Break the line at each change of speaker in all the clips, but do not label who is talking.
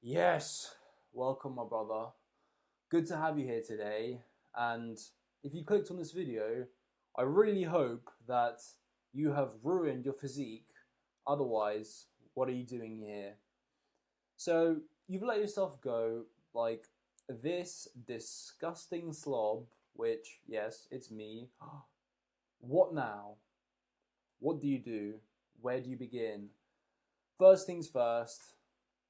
Yes, welcome, my brother. Good to have you here today. And if you clicked on this video, I really hope that you have ruined your physique. Otherwise, what are you doing here? So, you've let yourself go like this disgusting slob, which, yes, it's me. What now? What do you do? Where do you begin? First things first,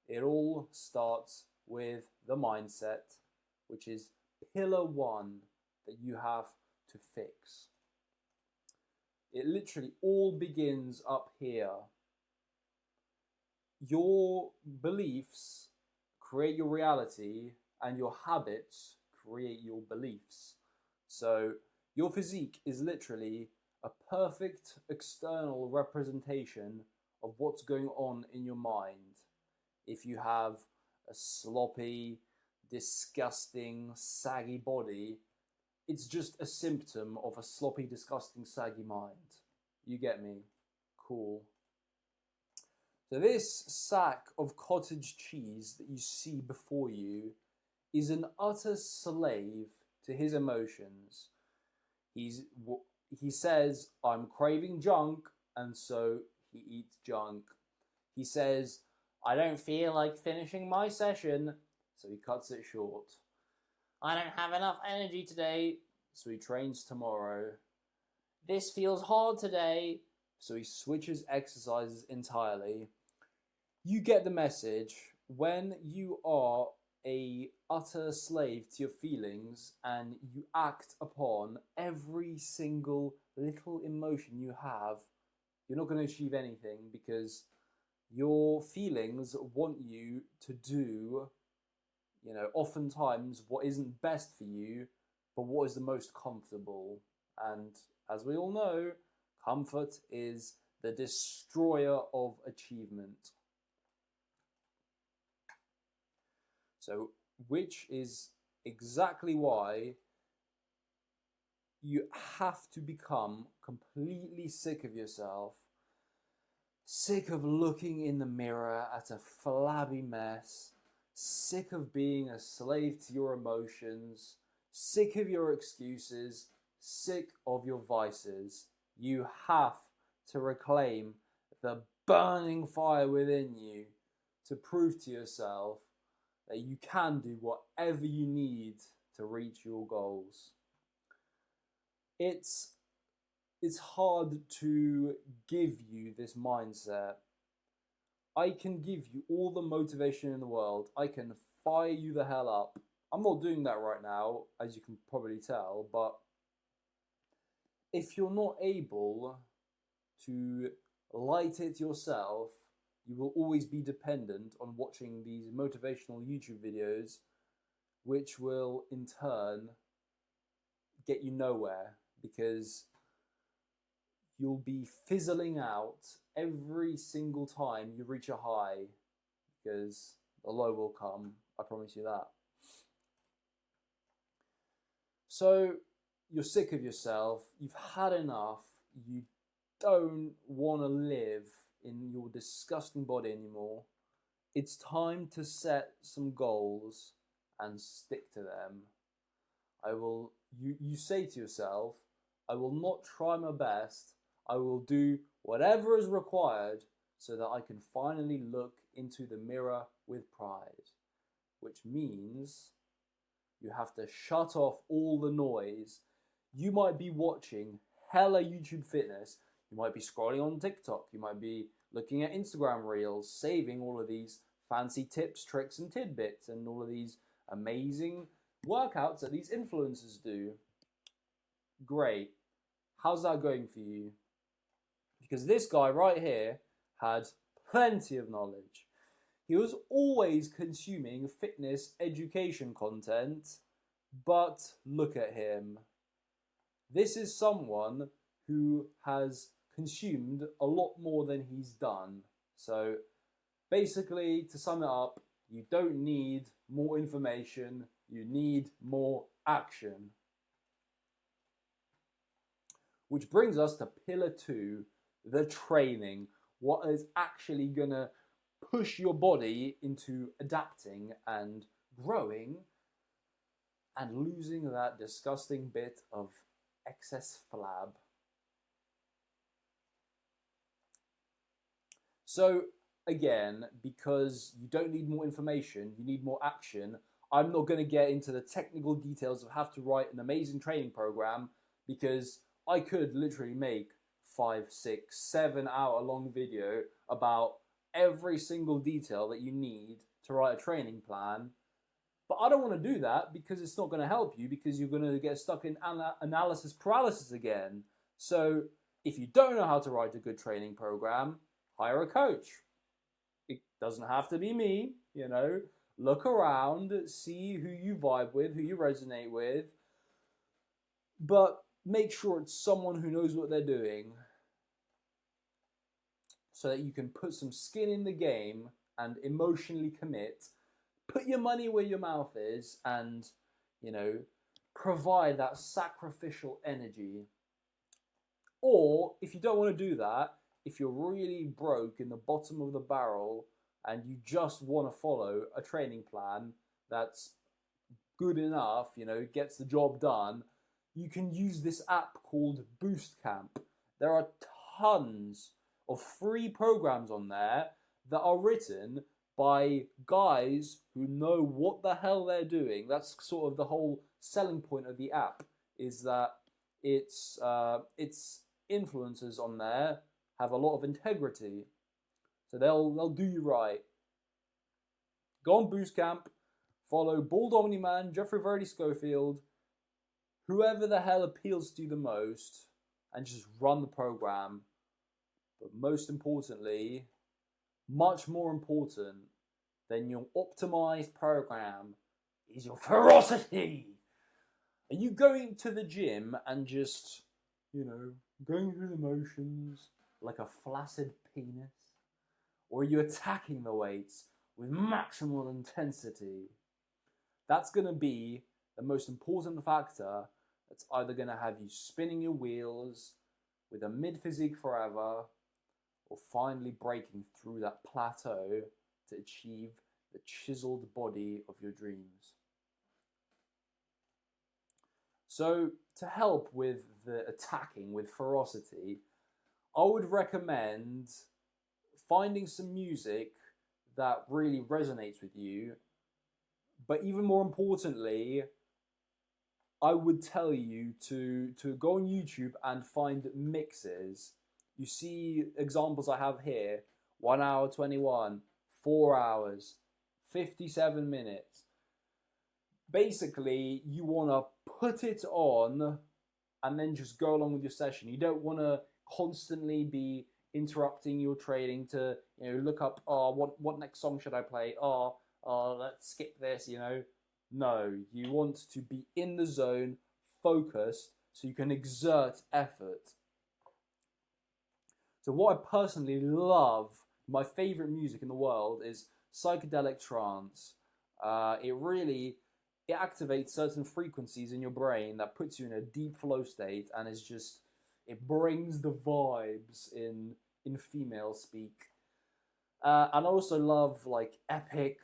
it all starts with the mindset, which is pillar one that you have to fix. It literally all begins up here. Your beliefs create your reality, and your habits create your beliefs. So, your physique is literally a perfect external representation of what's going on in your mind. If you have a sloppy, disgusting, saggy body, it's just a symptom of a sloppy, disgusting, saggy mind. You get me? Cool. So, this sack of cottage cheese that you see before you is an utter slave to his emotions. He says, I'm craving junk, and so he eats junk. He says, I don't feel like finishing my session, so he cuts it short. I don't have enough energy today, so he trains tomorrow. This feels hard today, so he switches exercises entirely. You get the message. When you are a utter slave to your feelings and you act upon every single little emotion you have, you're not going to achieve anything because your feelings want you to do, oftentimes what isn't best for you, but what is the most comfortable. And as we all know, comfort is the destroyer of achievement. So, which is exactly why you have to become completely sick of yourself, sick of looking in the mirror at a flabby mess, sick of being a slave to your emotions, sick of your excuses, sick of your vices. You have to reclaim the burning fire within you to prove to yourself that you can do whatever you need to reach your goals. It's hard to give you this mindset. I can give you all the motivation in the world. I can fire you the hell up. I'm not doing that right now, as you can probably tell, but if you're not able to light it yourself, you will always be dependent on watching these motivational YouTube videos, which will in turn get you nowhere because you'll be fizzling out every single time you reach a high because the low will come. I promise you that. So you're sick of yourself. You've had enough. You don't want to live in your disgusting body anymore. It's time to set some goals and stick to them. You say to yourself, I will not try my best. I will do whatever is required so that I can finally look into the mirror with pride. Which means you have to shut off all the noise. You might be watching hella YouTube fitness. You might be scrolling on TikTok. You might be looking at Instagram reels, saving all of these fancy tips, tricks, and tidbits, and all of these amazing workouts that these influencers do. Great. How's that going for you? Because this guy right here had plenty of knowledge. He was always consuming fitness education content, but look at him. This is someone who has consumed a lot more than he's done. So basically, to sum it up, you don't need more information, you need more action. Which brings us to pillar two, the training. What is actually gonna push your body into adapting and growing and losing that disgusting bit of excess flab. So again, because you don't need more information, you need more action, I'm not going to get into the technical details of how to write an amazing training program, because I could literally make 5, 6, 7 hour long video about every single detail that you need to write a training plan. But I don't want to do that because it's not going to help you, because you're going to get stuck in analysis paralysis again. So if you don't know how to write a good training program, hire a coach. It doesn't have to be me, you know. Look around, see who you vibe with, who you resonate with, but make sure it's someone who knows what they're doing, so that you can put some skin in the game and emotionally commit, put your money where your mouth is, and, you know, provide that sacrificial energy. Or if you don't want to do that, if you're really broke in the bottom of the barrel and you just want to follow a training plan that's good enough, you know, gets the job done, you can use this app called Boost Camp. There are tons of free programs on there that are written by guys who know what the hell they're doing. That's sort of the whole selling point of the app, is that its influencers on there have a lot of integrity, so they'll do you right. Go on Boost Camp, follow Bald Omni-Man, Jeffrey Verdi Schofield, whoever the hell appeals to you the most, and just run the program. But most importantly, much more important than your optimized program, is your ferocity. Are you going to the gym and just, you know, going through the motions like a flaccid penis? Or are you attacking the weights with maximal intensity? That's going to be the most important factor that's either going to have you spinning your wheels with a mid-physique forever, or finally breaking through that plateau to achieve the chiseled body of your dreams. So to help with the attacking with ferocity, I would recommend finding some music that really resonates with you. But even more importantly, I would tell you to go on YouTube and find mixes. You see examples I have here: 1 hour 21, 4 hours, 57 minutes. Basically, you want to put it on and then just go along with your session. You don't want to constantly be interrupting your training to, you know, look up, what next song should I play? Let's skip this, you know. No, you want to be in the zone, focused, so you can exert effort. So what I personally love, my favorite music in the world, is psychedelic trance. It activates certain frequencies in your brain that puts you in a deep flow state, and it brings the vibes in female speak. And I also love like epic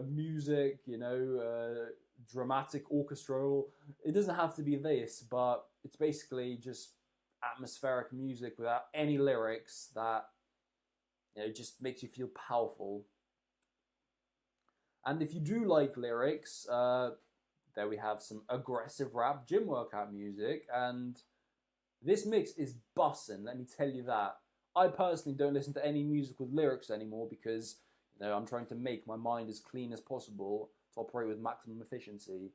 music, you know, dramatic orchestral. It doesn't have to be this, but it's basically just atmospheric music without any lyrics that, you know, just makes you feel powerful. And if you do like lyrics, there we have some aggressive rap gym workout music, and this mix is bussin', let me tell you that. I personally don't listen to any music with lyrics anymore because, you know, I'm trying to make my mind as clean as possible to operate with maximum efficiency.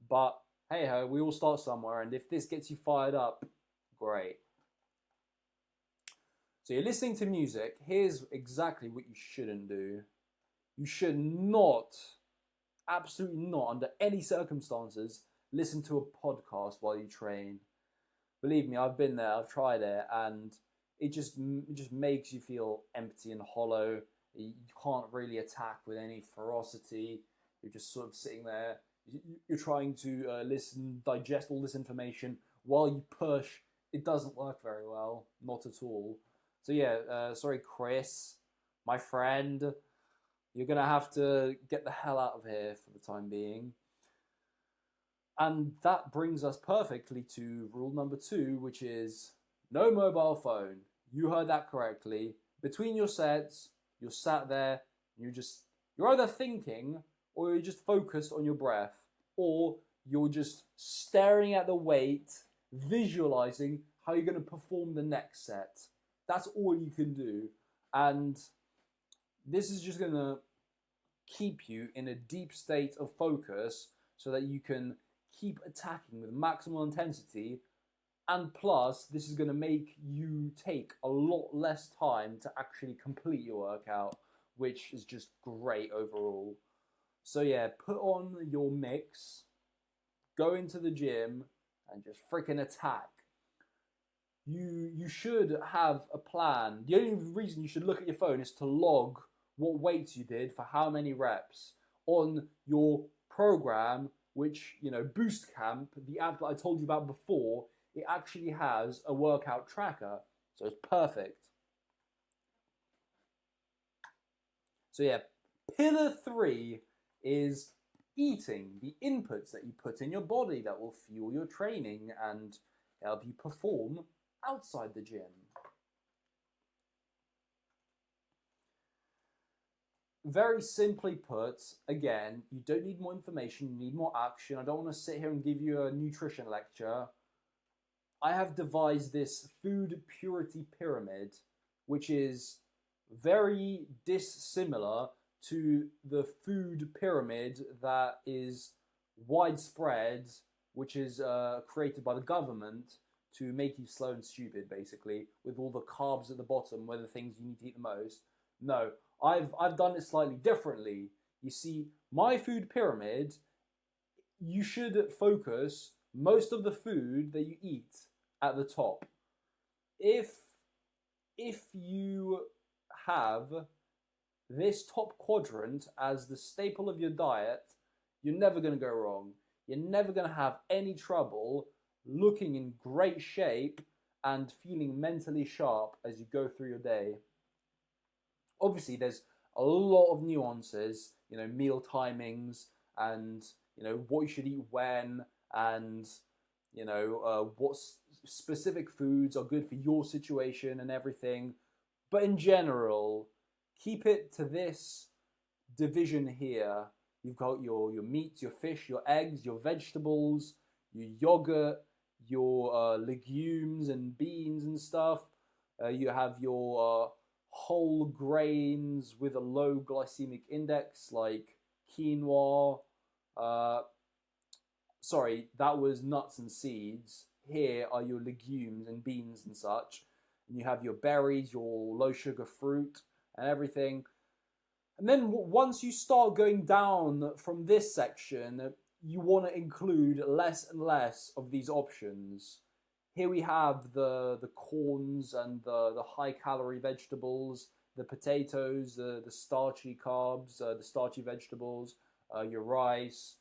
But hey ho, we all start somewhere, and if this gets you fired up, great. So you're listening to music. Here's exactly what you shouldn't do. You should not, absolutely not, under any circumstances, listen to a podcast while you train. Believe me, I've been there, I've tried it, and it just makes you feel empty and hollow. You can't really attack with any ferocity. You're just sort of sitting there. You're trying to listen, digest all this information while you push. It doesn't work very well, not at all. So yeah, sorry, Chris. my friend, you're going to have to get the hell out of here for the time being. And that brings us perfectly to rule number 2, which is no mobile phone. You heard that correctly. Between your sets, you're sat there, you're either thinking or you're just focused on your breath, or you're just staring at the weight, visualizing how you're going to perform the next set. That's all you can do. And this is just going to keep you in a deep state of focus so that you can keep attacking with maximal intensity. And plus, this is going to make you take a lot less time to actually complete your workout, which is just great overall. So yeah, put on your mix, go into the gym, and just freaking attack. You should have a plan. The only reason you should look at your phone is to log what weights you did for how many reps on your program, which, Boost Camp, the app that I told you about before, it actually has a workout tracker. So it's perfect. So yeah, pillar 3 is eating, the inputs that you put in your body that will fuel your training and help you perform outside the gym. Very simply put, again, you don't need more information, you need more action. I don't want to sit here and give you a nutrition lecture. I have devised this food purity pyramid, which is very dissimilar to the food pyramid that is widespread, which is created by the government to make you slow and stupid, basically, with all the carbs at the bottom, where the things you need to eat the most. No, I've done it slightly differently. You see, my food pyramid, you should focus most of the food that you eat at the top. If you have this top quadrant as the staple of your diet, you're never going to go wrong. You're never going to have any trouble looking in great shape and feeling mentally sharp as you go through your day. Obviously, there's a lot of nuances, meal timings and, what you should eat when, and, what specific foods are good for your situation and everything. But in general, keep it to this division here. You've got your meat, your fish, your eggs, your vegetables, your yogurt, your legumes and beans and stuff. You have your whole grains with a low glycemic index like quinoa. Sorry, that was nuts and seeds. Here are your legumes and beans and such. And you have your berries, your low sugar fruit and everything. And then once you start going down from this section, you want to include less and less of these options. Here we have the corns and the high-calorie vegetables, the potatoes, the starchy carbs, the starchy vegetables, your rice.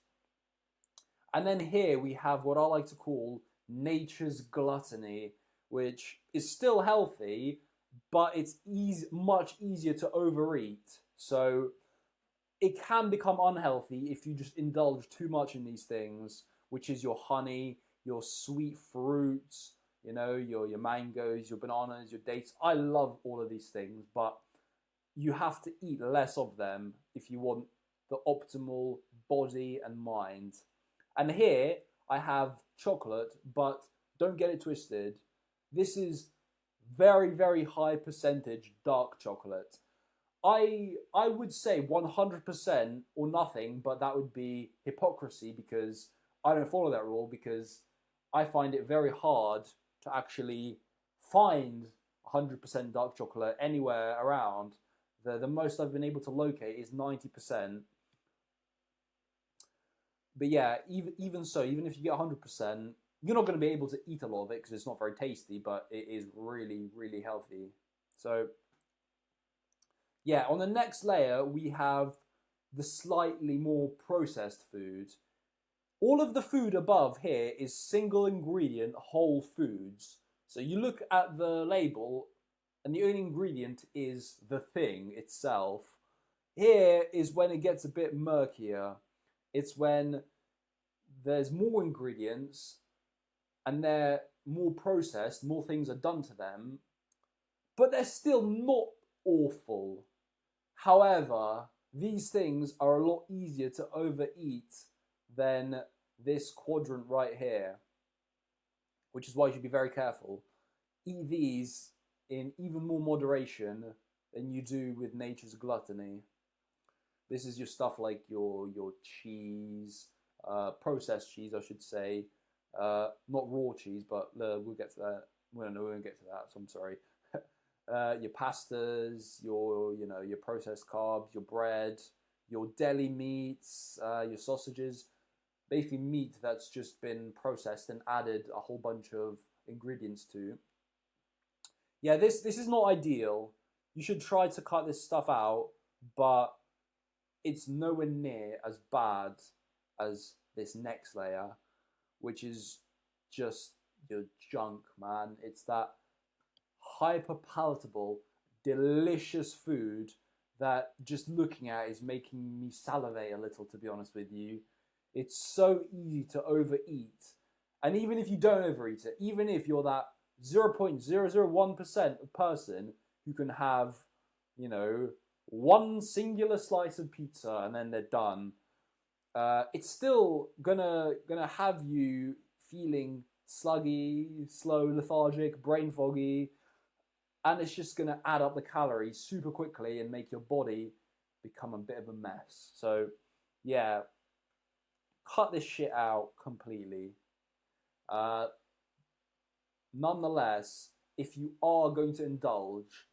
And then here we have what I like to call nature's gluttony, which is still healthy, but it's much easier to overeat. So it can become unhealthy if you just indulge too much in these things, which is your honey, your sweet fruits, your mangoes, your bananas, your dates. I love all of these things, but you have to eat less of them if you want the optimal body and mind. And here I have chocolate, but don't get it twisted. This is very, very high percentage dark chocolate. I would say 100% or nothing, but that would be hypocrisy because I don't follow that rule, because I find it very hard to actually find 100% dark chocolate anywhere around. The most I've been able to locate is 90%. But yeah, even so, even if you get 100%, you're not going to be able to eat a lot of it because it's not very tasty, but it is really, really healthy. So yeah, on the next layer, we have the slightly more processed food. All of the food above here is single ingredient whole foods. So you look at the label, and the only ingredient is the thing itself. Here is when it gets a bit murkier. It's when there's more ingredients and they're more processed, more things are done to them, but they're still not awful. However, these things are a lot easier to overeat than this quadrant right here, which is why you should be very careful. Eat these in even more moderation than you do with nature's gluttony. This is your stuff like your cheese, processed cheese, I should say. Not raw cheese, but we'll get to that. Well, no, we won't get to that. So I'm sorry. Your pastas, your processed carbs, your bread, your deli meats, your sausages. Basically, meat that's just been processed and added a whole bunch of ingredients to. Yeah, this is not ideal. You should try to cut this stuff out, but it's nowhere near as bad as this next layer, which is just your junk, man. It's that hyper palatable, delicious food that just looking at is making me salivate a little, to be honest with you. It's so easy to overeat. And even if you don't overeat it, even if you're that 0.001% of person who can have, one singular slice of pizza and then they're done, it's still gonna have you feeling sluggy, slow, lethargic, brain foggy, and it's just gonna add up the calories super quickly and make your body become a bit of a mess. So, yeah, cut this shit out completely. Nonetheless, if you are going to indulge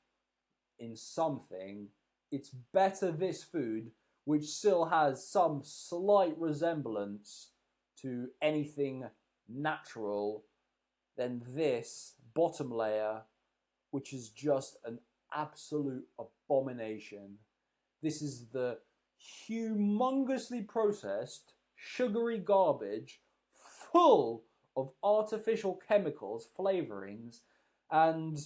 in something, it's better this food, which still has some slight resemblance to anything natural, than this bottom layer, which is just an absolute abomination. This is the humongously processed, sugary garbage full of artificial chemicals, flavorings, and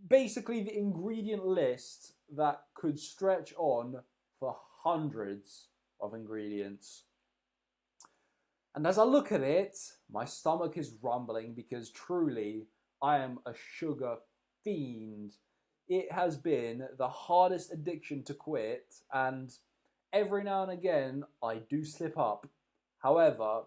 basically the ingredient list that could stretch on for hundreds of ingredients. And as I look at it, my stomach is rumbling because truly I am a sugar fiend. It has been the hardest addiction to quit, and every now and again I do slip up. However,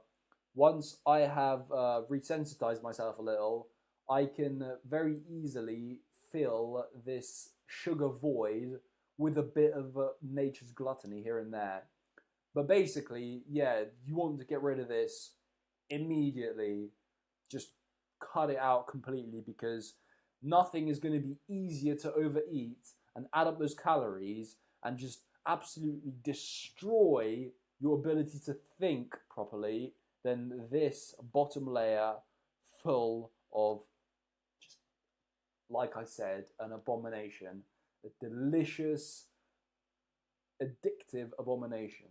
once I have resensitized myself a little, I can very easily fill this sugar void with a bit of nature's gluttony here and there. But basically, yeah, you want to get rid of this immediately. Just cut it out completely, because nothing is going to be easier to overeat and add up those calories and just absolutely destroy your ability to think properly than this bottom layer full of, just like I said, an abomination, a delicious, addictive abomination.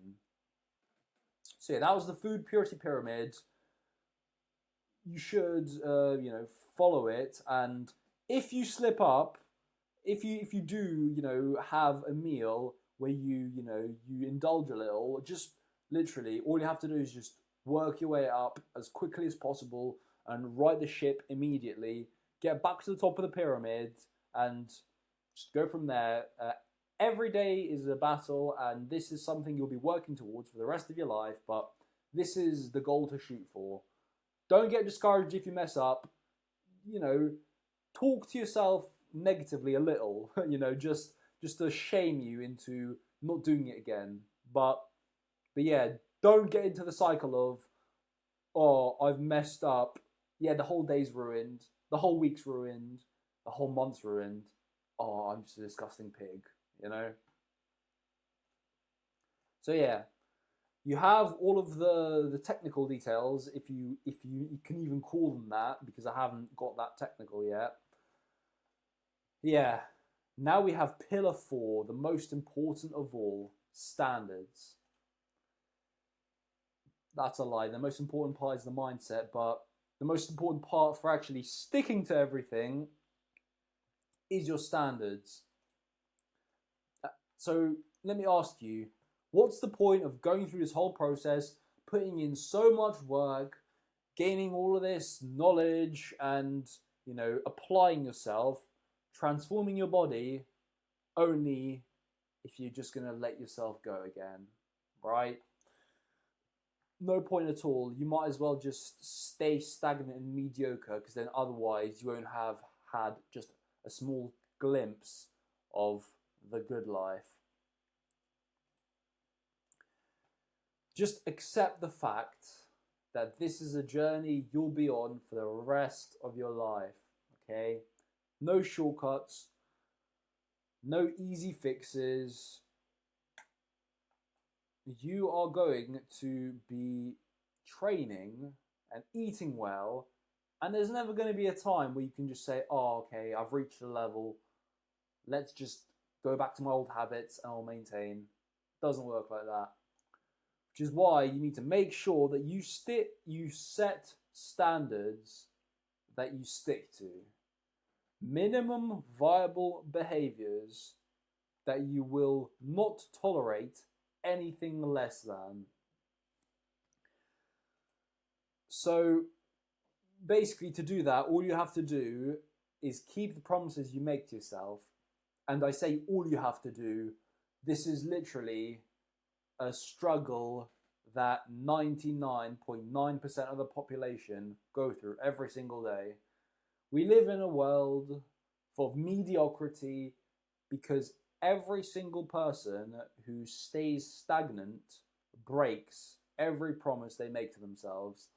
So yeah, that was the food purity pyramid. You should, follow it, and if you slip up, if you do, have a meal where you indulge a little, just literally all you have to do is just work your way up as quickly as possible and right the ship immediately. Get back to the top of the pyramid and just go from there. Every day is a battle, and this is something you'll be working towards for the rest of your life, but this is the goal to shoot for. Don't get discouraged if you mess up. Talk to yourself negatively a little, just to shame you into not doing it again. But yeah, don't get into the cycle of, oh, I've messed up. Yeah, the whole day's ruined. The whole week's ruined. The whole month's ruined. Oh, I'm just a disgusting pig, So yeah, you have all of the technical details, if you can even call them that, because I haven't got that technical yet. Yeah, now we have pillar 4, the most important of all, standards. That's a lie. The most important part is the mindset, but the most important part for actually sticking to everything is your standards. So let me ask you, what's the point of going through this whole process, putting in so much work, gaining all of this knowledge and, applying yourself, transforming your body, only if you're just going to let yourself go again, right? No point at all. You might as well just stay stagnant and mediocre, because then otherwise you won't have had just a small glimpse of the good life. Just accept the fact that this is a journey you'll be on for the rest of your life, okay? No shortcuts, no easy fixes. You are going to be training and eating well, and there's never going to be a time where you can just say, oh, okay, I've reached a level, let's just go back to my old habits and I'll maintain. It doesn't work like that. Which is why you need to make sure that you set standards that you stick to. Minimum viable behaviors that you will not tolerate anything less than. So basically, to do that, all you have to do is keep the promises you make to yourself. And I say all you have to do. This is literally a struggle that 99.9% of the population go through every single day. We live in a world full of mediocrity because every single person who stays stagnant breaks every promise they make to themselves.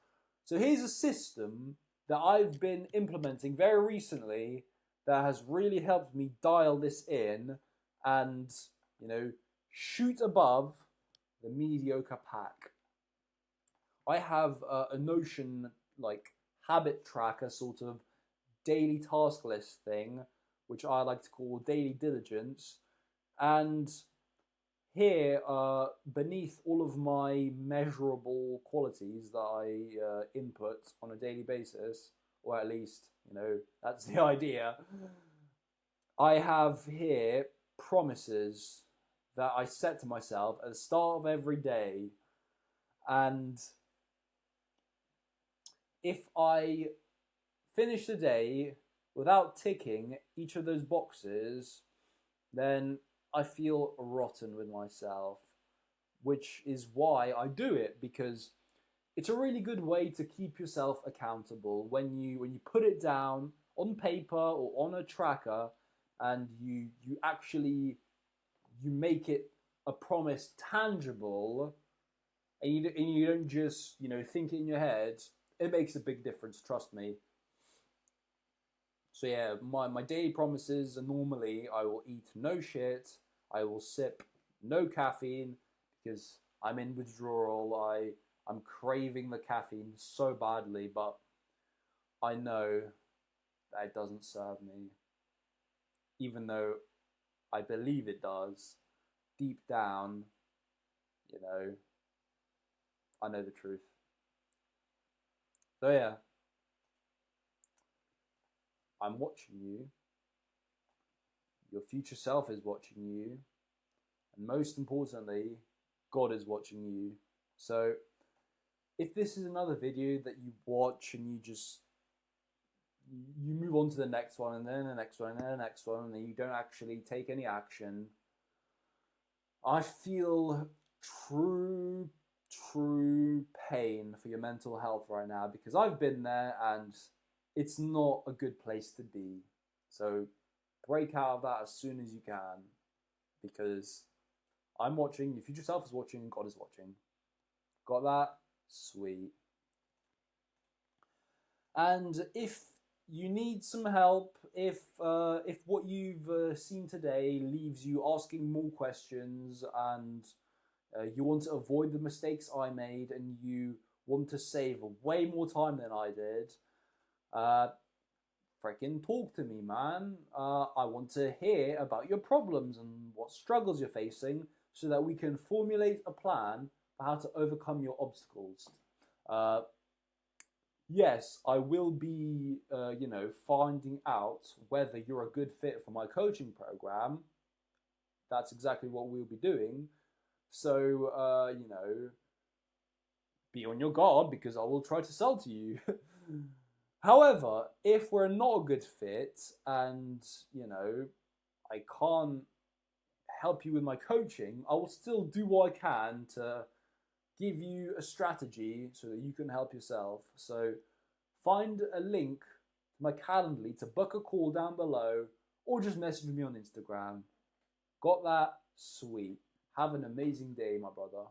So here's a system that I've been implementing very recently that has really helped me dial this in and, shoot above the mediocre pack. I have a Notion habit tracker, sort of daily task list thing, which I like to call daily diligence. And here, beneath all of my measurable qualities that I input on a daily basis, or at least, that's the idea, I have here promises that I set to myself at the start of every day. And if I finish the day without ticking each of those boxes, then I feel rotten with myself, which is why I do it, because it's a really good way to keep yourself accountable when you put it down on paper or on a tracker, and you make it a promise tangible, and you don't just think it in your head. It makes a big difference, trust me. So yeah, my daily promises are normally I will eat no shit, I will sip no caffeine, because I'm in withdrawal, I'm craving the caffeine so badly, but I know that it doesn't serve me. Even though I believe it does, deep down, I know the truth. So yeah, I'm watching you. Your future self is watching you. And most importantly, God is watching you. So if this is another video that you watch and you move on to the next one, and then the next one, and then the next one, and then you don't actually take any action, I feel true pain for your mental health right now, because I've been there and it's not a good place to be. So break out of that as soon as you can, because I'm watching, your future self is watching, and God is watching. Got that? Sweet. And if you need some help, if what you've seen today leaves you asking more questions, and you want to avoid the mistakes I made, and you want to save way more time than I did, freaking talk to me, man. I want to hear about your problems and what struggles you're facing, so that we can formulate a plan for how to overcome your obstacles. yes, I will be, finding out whether you're a good fit for my coaching program. That's exactly what we'll be doing. So, be on your guard because I will try to sell to you. However, if we're not a good fit and, you know, I can't help you with my coaching, I will still do what I can to give you a strategy so that you can help yourself. So find a link to my Calendly to book a call down below or just message me on Instagram. Got that? Sweet. Have an amazing day, my brother.